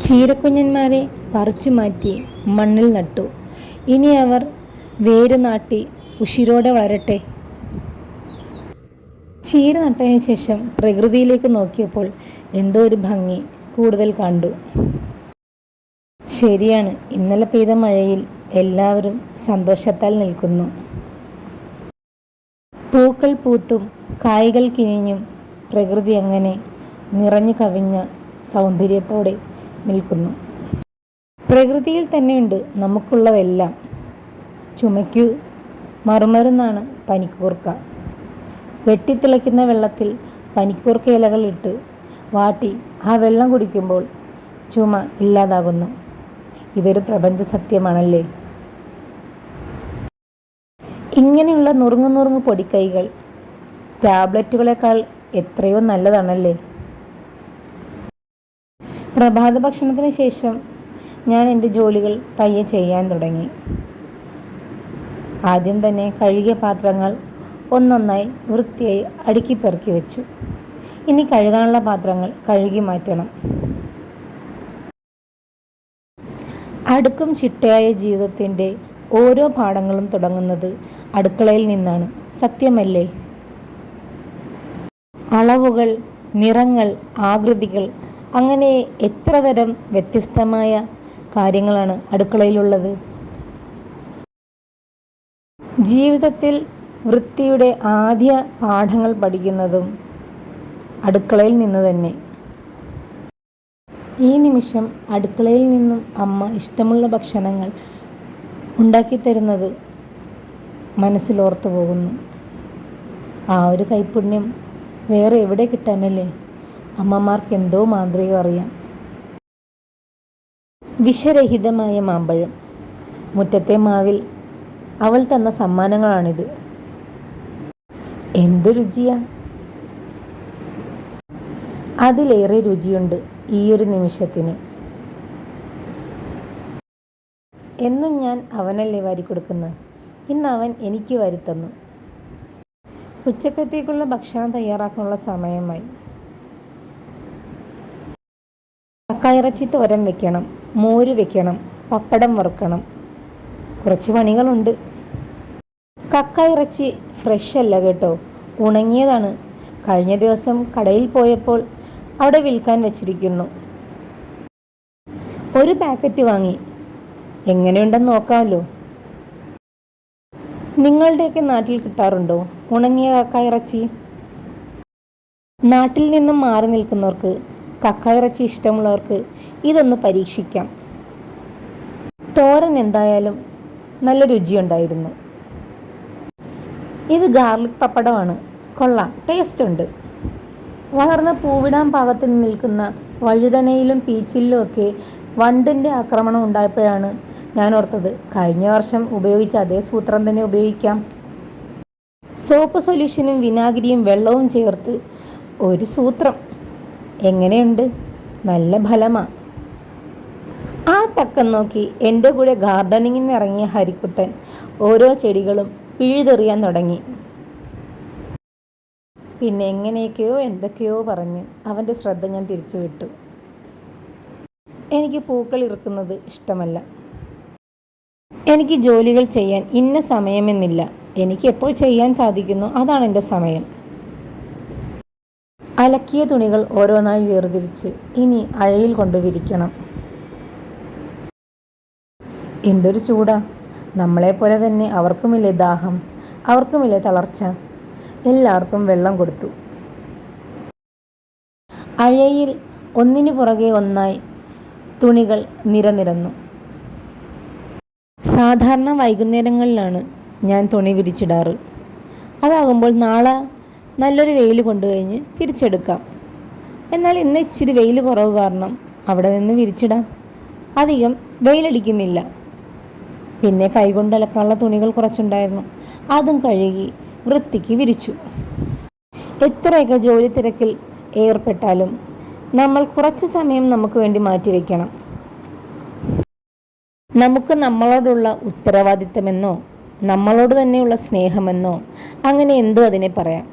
ചീരക്കുഞ്ഞന്മാരെ പറിച്ചു മാറ്റി മണ്ണിൽ നട്ടു. ഇനി അവർ വേര് നാട്ടി ഉഷിരോടെ വളരട്ടെ. ചീര നട്ടതിന് ശേഷം പ്രകൃതിയിലേക്ക് നോക്കിയപ്പോൾ എന്തോ ഒരു ഭംഗി കൂടുതൽ കണ്ടു. ശരിയാണ്, ഇന്നലെ പെയ്ത മഴയിൽ എല്ലാവരും സന്തോഷത്താൽ നിൽക്കുന്നു. പൂക്കൾ പൂത്തും കായ്കൾ കിനിഞ്ഞും പ്രകൃതി അങ്ങനെ നിറഞ്ഞു കവിഞ്ഞ സൗന്ദര്യത്തോടെ നിൽക്കുന്നു. പ്രകൃതിയിൽ തന്നെയുണ്ട് നമുക്കുള്ളതെല്ലാം. ചുമയ്ക്കു മറുമരുന്നാണ് പനിക്കൂർക്ക. വെട്ടിത്തിളയ്ക്കുന്ന വെള്ളത്തിൽ പനിക്കൂർക്ക ഇലകൾ ഇട്ട് വാട്ടി ആ വെള്ളം കുടിക്കുമ്പോൾ ചുമ ഇല്ലാതാകുന്നു. ഇതൊരു പ്രപഞ്ച സത്യമാണല്ലേ. ഇങ്ങനെയുള്ള നുറുങ്ങു പൊടിക്കൈകൾ ടാബ്ലറ്റുകളെക്കാൾ എത്രയോ നല്ലതാണല്ലേ. പ്രഭാത ഭക്ഷണത്തിന് ശേഷം ഞാൻ എൻ്റെ ജോലികൾ പയ്യെ ചെയ്യാൻ തുടങ്ങി. ആദ്യം തന്നെ കഴുകിയ പാത്രങ്ങൾ ഒന്നൊന്നായി വൃത്തിയായി അടുക്കി പെറുക്കി വെച്ചു. ഇനി കഴുകാനുള്ള പാത്രങ്ങൾ കഴുകി മാറ്റണം. അടുക്കും ചിട്ടയായ ജീവിതത്തിൻ്റെ ഓരോ പാഠങ്ങളും തുടങ്ങുന്നത് അടുക്കളയിൽ നിന്നാണ്. സത്യമല്ലേ? അളവുകൾ, നിറങ്ങൾ, ആകൃതികൾ, അങ്ങനെ എത്ര തരം വ്യത്യസ്തമായ കാര്യങ്ങളാണ് അടുക്കളയിലുള്ളത്. ജീവിതത്തിൽ വൃത്തിയുടെ ആദ്യ പാഠങ്ങൾ പഠിക്കുന്നതും അടുക്കളയിൽ നിന്ന് തന്നെ. ഈ നിമിഷം അടുക്കളയിൽ നിന്നും അമ്മ ഇഷ്ടമുള്ള ഭക്ഷണങ്ങൾ ഉണ്ടാക്കിത്തരുന്നത് മനസ്സിലോർത്തു പോകുന്നു. ആ ഒരു കൈപുണ്യം വേറെ എവിടെ കിട്ടാനല്ലേ. അമ്മമാർക്ക് എന്തോ മാന്ത്രികം അറിയാം. വിഷരഹിതമായ മാമ്പഴം. മുറ്റത്തെ മാവിൽ അവൾ തന്ന സമ്മാനങ്ങളാണിത്. എന്തു രുചിയാ! അതിലേറെ രുചിയുണ്ട് ഈയൊരു നിമിഷത്തിന്. എന്നും ഞാൻ അവനല്ലേ വാരിക്കൊടുക്കുന്നത്. ഇന്ന് അവൻ എനിക്ക് വാരിത്തന്നു. ഉച്ചക്കത്തേക്കുള്ള ഭക്ഷണം തയ്യാറാക്കാനുള്ള സമയമായി. കക്കയിറച്ചി തോരൻ വെക്കണം, മോര് വെക്കണം, പപ്പടം വറുക്കണം. കുറച്ച് പണികളുണ്ട്. കക്കയിറച്ചി ഫ്രഷ് അല്ല കേട്ടോ, ഉണങ്ങിയതാണ്. കഴിഞ്ഞ ദിവസം കടയിൽ പോയപ്പോൾ അവിടെ വിൽക്കാൻ വെച്ചിരിക്കുന്നു. ഒരു പാക്കറ്റ് വാങ്ങി. എങ്ങനെയുണ്ടെന്ന് നോക്കാമല്ലോ. നിങ്ങളുടെയൊക്കെ നാട്ടിൽ കിട്ടാറുണ്ടോ ഉണങ്ങിയ കക്കയിറച്ചി? നാട്ടിൽ നിന്നും മാറി നിൽക്കുന്നവർക്ക്, കക്കയിറച്ചി ഇഷ്ടമുള്ളവർക്ക് ഇതൊന്ന് പരീക്ഷിക്കാം. തോരൻ എന്തായാലും നല്ല രുചിയുണ്ടായിരുന്നു. ഇത് ഗാർലിക് പപ്പടമാണ്. കൊള്ളാം, ടേസ്റ്റ് ഉണ്ട്. വളർന്ന പൂവിടാൻ പാകത്തിന് നിൽക്കുന്ന വഴുതനയിലും പീച്ചിലും ഒക്കെ വണ്ടിൻ്റെ ആക്രമണം ഉണ്ടായപ്പോഴാണ് ഞാൻ ഓർത്തത്, കഴിഞ്ഞ വർഷം ഉപയോഗിച്ച അതേ സൂത്രം തന്നെ ഉപയോഗിക്കാം. സോപ്പ് സൊല്യൂഷനും വിനാഗിരിയും വെള്ളവും ചേർത്ത് ഒരു സൂത്രം. എങ്ങനെയുണ്ട്? നല്ല ഫലമാ. ആ തക്കം നോക്കി എൻ്റെ കൂടെ ഗാർഡനിങ്ങിന് ഇറങ്ങിയ ഹരിക്കുട്ടൻ ഓരോ ചെടികളും പിഴുതെറിയാൻ തുടങ്ങി. പിന്നെ എങ്ങനെയൊക്കെയോ എന്തൊക്കെയോ പറഞ്ഞ് അവൻ്റെ ശ്രദ്ധ ഞാൻ തിരിച്ചു വിട്ടു. എനിക്ക് പൂക്കൾ ഇറുക്കുന്നത് ഇഷ്ടമല്ല. എനിക്ക് ജോലികൾ ചെയ്യാൻ ഇന്ന സമയമെന്നില്ല. എനിക്ക് എപ്പോൾ ചെയ്യാൻ സാധിക്കുന്നു അതാണ് എൻ്റെ സമയം. അലക്കിയ തുണികൾ ഓരോന്നായി വേർതിരിച്ച് ഇനി അഴയിൽ കൊണ്ട് വിരിക്കണം. എന്തൊരു ചൂടാ! നമ്മളെപ്പോലെ തന്നെ അവർക്കുമില്ലേ ദാഹം, അവർക്കുമില്ലേ തളർച്ച. എല്ലാവർക്കും വെള്ളം കൊടുത്തു. അഴയിൽ ഒന്നിനു പുറകെ ഒന്നായി തുണികൾ നിരനിരന്നു. സാധാരണ വൈകുന്നേരങ്ങളിലാണ് ഞാൻ തുണി വിരിച്ചിടാറ്. അതാകുമ്പോൾ നാളെ നല്ലൊരു വെയിൽ കൊണ്ടുകഴിഞ്ഞ് തിരിച്ചെടുക്കാം. എന്നാൽ ഇന്ന് ഇച്ചിരി വെയിൽ കുറവ് കാരണം അവിടെ നിന്ന് വിരിച്ചിടാം. അധികം വെയിലടിക്കുന്നില്ല. പിന്നെ കൈകൊണ്ട് അലക്കാനുള്ള തുണികൾ കുറച്ചുണ്ടായിരുന്നു. അതും കഴുകി വൃത്തിക്ക് വിരിച്ചു. എത്രയൊക്കെ ജോലി തിരക്കിൽ ഏർപ്പെട്ടാലും നമ്മൾ കുറച്ച് സമയം നമുക്ക് വേണ്ടി മാറ്റിവെക്കണം. നമുക്ക് നമ്മളോടുള്ള ഉത്തരവാദിത്തമെന്നോ നമ്മളോട് തന്നെയുള്ള സ്നേഹമെന്നോ അങ്ങനെ എന്തോ അതിനെ പറയാം.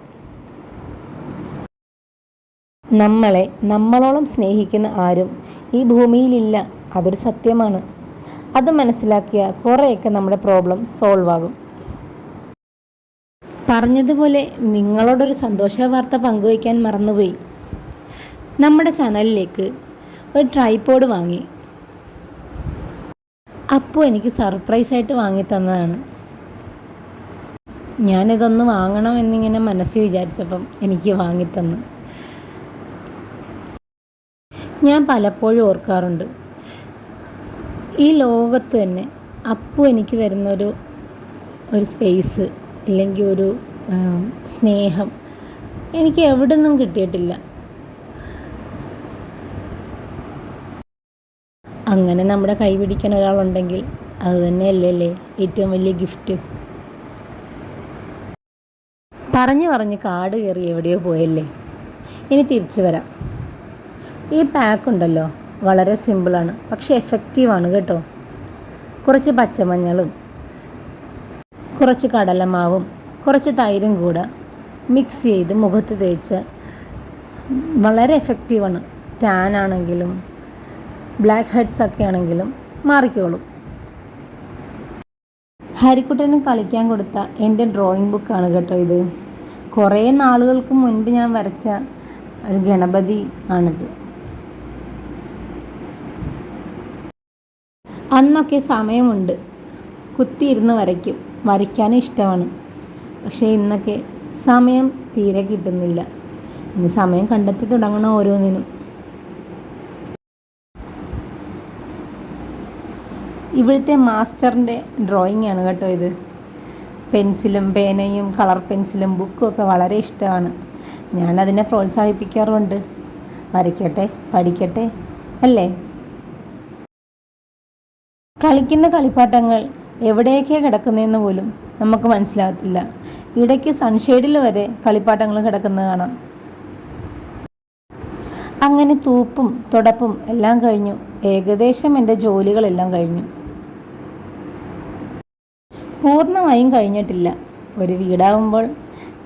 നമ്മളെ നമ്മളോളം സ്നേഹിക്കുന്ന ആരും ഈ ഭൂമിയിലില്ല. അതൊരു സത്യമാണ്. അത് മനസ്സിലാക്കിയ കുറേയൊക്കെ നമ്മുടെ പ്രോബ്ലം സോൾവ് ആകും. പറഞ്ഞതുപോലെ നിങ്ങളോടൊരു സന്തോഷ വാർത്ത പങ്കുവയ്ക്കാൻ മറന്നുപോയി. നമ്മുടെ ചാനലിലേക്ക് ഒരു ട്രൈപോഡ് വാങ്ങി. അപ്പോൾ എനിക്ക് സർപ്രൈസായിട്ട് വാങ്ങി തന്നതാണ്. ഞാനിതൊന്ന് വാങ്ങണമെന്നിങ്ങനെ മനസ്സിൽ വിചാരിച്ചപ്പം എനിക്ക് വാങ്ങിത്തന്നു. ഞാൻ പലപ്പോഴും ഓർക്കാറുണ്ട്, ഈ ലോകത്ത് തന്നെ അപ്പു എനിക്ക് തരുന്നൊരു സ്പേസ് ഇല്ലെങ്കിൽ ഒരു സ്നേഹം എനിക്ക് എവിടെ നിന്നും കിട്ടിയിട്ടില്ല. അങ്ങനെ നമ്മുടെ കൈ പിടിക്കാൻ ഒരാളുണ്ടെങ്കിൽ അത് തന്നെയല്ലേ ഏറ്റവും വലിയ ഗിഫ്റ്റ്. പറഞ്ഞ് കാട് കയറി എവിടെയോ പോയല്ലേ. ഇനി തിരിച്ചു വരാം. ഈ പാക്ക് ഉണ്ടല്ലോ, വളരെ സിമ്പിളാണ്, പക്ഷേ എഫക്റ്റീവാണ് കേട്ടോ. കുറച്ച് പച്ചമഞ്ഞളും കുറച്ച് കടലമാവും കുറച്ച് തൈരും കൂടെ മിക്സ് ചെയ്ത് മുഖത്ത് തേച്ച് വളരെ എഫക്റ്റീവാണ്. ടാൻ ആണെങ്കിലും ബ്ലാക്ക് ഹെഡ്സ് ഒക്കെ ആണെങ്കിലും മാറിക്കോളും. ഹരിക്കുട്ടന് കളിക്കാൻ കൊടുത്ത എൻ്റെ ഡ്രോയിങ് ബുക്കാണ് കേട്ടോ ഇത്. കുറേ നാളുകൾക്ക് മുൻപ് ഞാൻ വരച്ച ഒരു ഗണപതി ആണിത്. അന്നൊക്കെ സമയമുണ്ട്, കുത്തിയിരുന്ന് വരയ്ക്കാനും ഇഷ്ടമാണ്. പക്ഷേ ഇന്നൊക്കെ സമയം തീരെ കിട്ടുന്നില്ല. ഇനി സമയം കണ്ടെത്തി തുടങ്ങണം ഓരോന്നിനും. ഇവിടുത്തെ മാസ്റ്ററിൻ്റെ ഡ്രോയിങ് ആണ് കേട്ടോ ഇത്. പെൻസിലും പേനയും കളർ പെൻസിലും ബുക്കും ഒക്കെ വളരെ ഇഷ്ടമാണ്. ഞാനതിനെ പ്രോത്സാഹിപ്പിക്കാറുമുണ്ട്. വരയ്ക്കട്ടെ, പഠിക്കട്ടെ അല്ലേ. കളിക്കുന്ന കളിപ്പാട്ടങ്ങൾ എവിടെയൊക്കെയാണ് കിടക്കുന്നതെന്ന് പോലും നമുക്ക് മനസ്സിലാകത്തില്ല. ഇടയ്ക്ക് സൺഷെയ്ഡിൽ വരെ കളിപ്പാട്ടങ്ങൾ കിടക്കുന്നത് കാണാം. അങ്ങനെ തൂപ്പും തുടപ്പും എല്ലാം കഴിഞ്ഞു. ഏകദേശം എൻ്റെ ജോലികളെല്ലാം കഴിഞ്ഞു. പൂർണ്ണമായും കഴിഞ്ഞിട്ടില്ല. ഒരു വീടാകുമ്പോൾ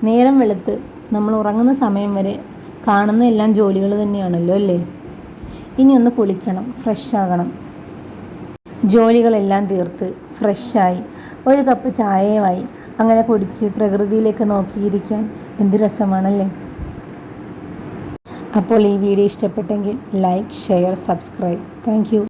നേരം വെളുത്ത് നമ്മൾ ഉറങ്ങുന്ന സമയം വരെ കാണുന്ന എല്ലാം ജോലികൾ തന്നെയാണല്ലോ അല്ലേ. ഇനി ഒന്ന് കുളിക്കണം, ഫ്രഷ് ആകണം. ജോലികളെല്ലാം തീർത്ത് ഫ്രഷായി ഒരു കപ്പ് ചായയുമായി അങ്ങനെ കുടിച്ച് പ്രകൃതിയിലേക്ക് നോക്കിയിരിക്കാൻ എന്ത് രസമാണല്ലേ. അപ്പോൾ ഈ വീഡിയോ ഇഷ്ടപ്പെട്ടെങ്കിൽ like, share, subscribe. Thank you.